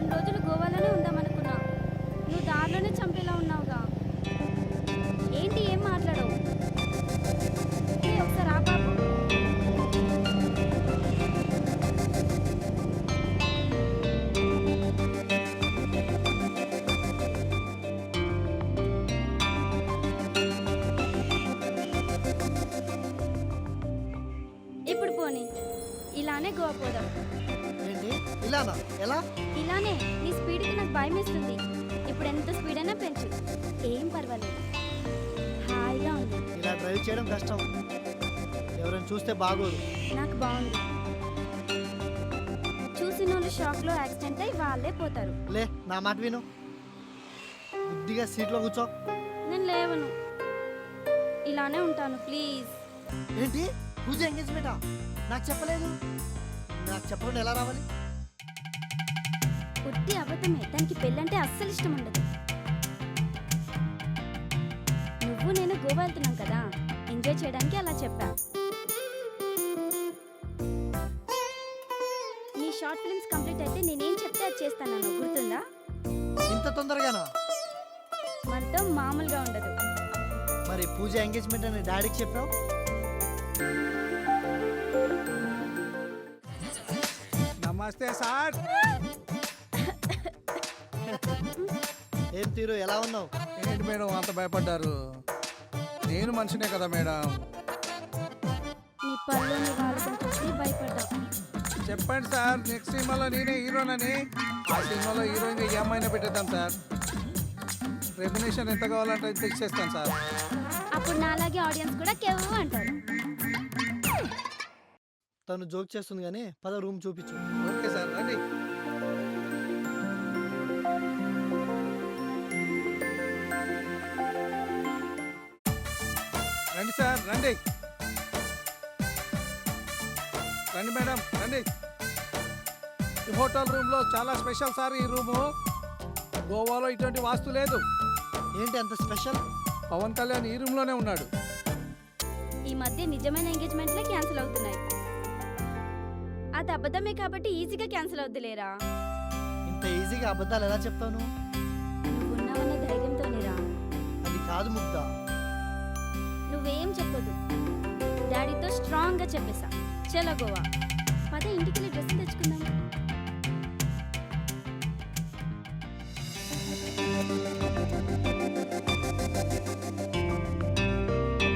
2 రోజులు గోవాలోనే ఉందామనుకున్నా. నువ్వు దారిలోనే చంపేలా ఉన్నావుగా. ఏంటి ఏం మాట్లాడవు? ఒకసారి ఆ బాబు. ఇప్పుడు పోనీ ఇలానే గోవా పోదాం. ఏంటి ఇలానా? ఎలా? ఇలానే. నీ స్పీడ్కి నాకు భయం వేస్తుంది. ఇప్పుడు ఎంత స్పీడ్ అయినా పెంచు, ఏం పర్వాలేదు. హాయిగా ఉంది. ఇలా డ్రైవ్ చేయడం కష్టం, ఎవరైనా చూస్తే బాగోదు. నాకు బాగుంది. చూసిన వాళ్ళు షాక్లో యాక్సిడెంట్ అయి వాళ్ళే పోతారు. లే, నా మాట విను, బుద్ధిగా సీట్లో కూర్చో. నేను లేవను, ఇలానే ఉంటాను ప్లీజ్. ఏంటి పూజ ఎంగేజ్మెంటా? నాకు చెప్పలేదు. నాకు చెప్పకుండా ఎలా రావాలి? పుట్టి అబద్ధమే, దానికి పెళ్ళంటే అస్సలు ఇష్టం ఉండదు. నువ్వు నేను గోవా వెళ్తున్నాం కదా, ఎంజాయ్ చేయడానికి అలా చెప్పా. నీ షార్ట్ ఫిల్మ్స్ కంప్లీట్ అయితే నేనేం చెప్తే అది చేస్తాను, గుర్తుందా? ఇంత తొందరగానా? మనతో మామూలుగా ఉండదు. మరి పూజ ఎంగేజ్మెంట్ అని డాడీకి చెప్పావు? నమస్తే సార్. ఏం తీరు, ఎలా ఉన్నావు? ఏంటి మేడం అంత భయపడ్డారు? నేను మనిషినే కదా మేడం. నీ పళ్ళని వాళ్ళని చూసి భయపడ్డా. చెప్పండి సార్, నెక్స్ట్ సినిమాలో నేనే హీరోనని. ఆ సినిమాలో హీరోయిన్ ఈ అమ్మాయిని పెట్టేద్దాం సార్. రెమ్యునేషన్ ఎంత కావాలంటే ఎంత ఇచ్చేస్తాను సార్. అప్పుడు నాలాగే ఆడియన్స్ కూడా కేవ్ అంటారు. తను జోక్ చేస్తుంది కానీ పద రూమ్ చూపించు. ఓకే సార్, రండి. రండి సార్, రండి రండి మేడం, రండి. ఈ హోటల్ రూమ్లో చాలా స్పెషల్ సార్. ఈ రూము గోవాలో ఇటువంటి వాస్తు లేదు. ఏంటి అంత స్పెషల్? పవన్ కళ్యాణ్ ఈ రూమ్లోనే ఉన్నాడు. ఈ మధ్య నిజమైన ఎంగేజ్మెంట్లే క్యాన్సిల్ అవుతున్నాయి. అది అబద్ధమే కాబట్టి ఈజీగా క్యాన్సిల్ అవుద్దిలేరా. ఇంత ఈజీగా అబద్ధాలు ఎలా చెప్తావు నువ్వు? నువ్వున్నావన్న ధైర్యంతోనేరా. అది కాదు ముగ్ధ. నువ్వేం చెప్పొద్దు, డాడీతో స్ట్రాంగ్గా చెప్పేసా. చలో గోవా, పద ఇంటికి వెళ్ళి డ్రెస్ తెచ్చుకుందాం.